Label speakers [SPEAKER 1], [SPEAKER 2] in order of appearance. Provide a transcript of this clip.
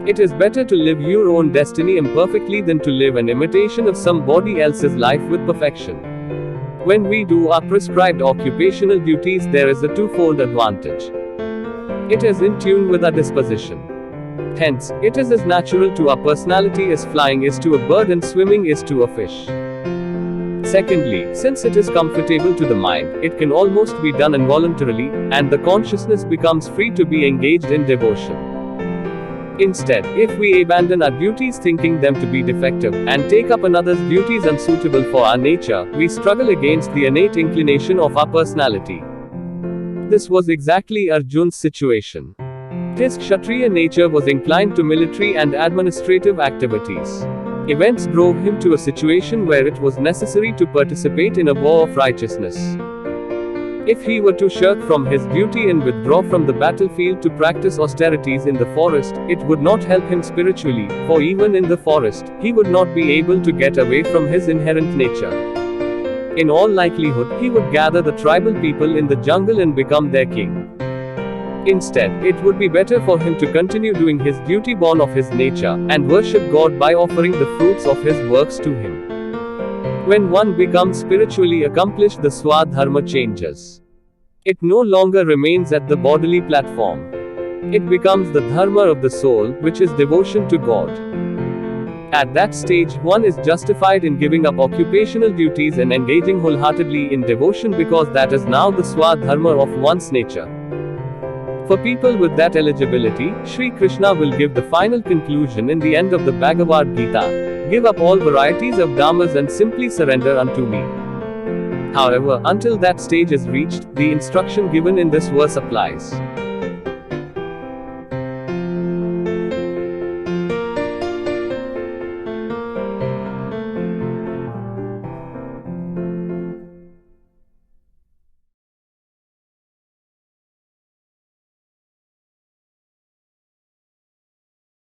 [SPEAKER 1] It is better to live your own destiny imperfectly than to live an imitation of somebody else's life with perfection. When we do our prescribed occupational duties, there is a twofold advantage. It is in tune with our disposition. Hence, it is as natural to our personality as flying is to a bird and swimming is to a fish. Secondly, since it is comfortable to the mind, it can almost be done involuntarily, and the consciousness becomes free to be engaged in devotion. Instead, if we abandon our duties thinking them to be defective, and take up another's duties unsuitable for our nature, we struggle against the innate inclination of our personality. This was exactly Arjun's situation. His Kshatriya nature was inclined to military and administrative activities. Events drove him to a situation where it was necessary to participate in a war of righteousness. If he were to shirk from his duty and withdraw from the battlefield to practice austerities in the forest, it would not help him spiritually, for even in the forest, he would not be able to get away from his inherent nature. In all likelihood, he would gather the tribal people in the jungle and become their king. Instead, it would be better for him to continue doing his duty born of his nature, and worship God by offering the fruits of his works to him. When one becomes spiritually accomplished, the swadharma changes. It no longer remains at the bodily platform. It becomes the dharma of the soul, which is devotion to God. At that stage, one is justified in giving up occupational duties and engaging wholeheartedly in devotion because that is now the swadharma of one's nature. For people with that eligibility, Sri Krishna will give the final conclusion in the end of the Bhagavad Gita. Give up all varieties of dharmas and simply surrender unto me. However, until that stage is reached, the instruction given in this verse applies.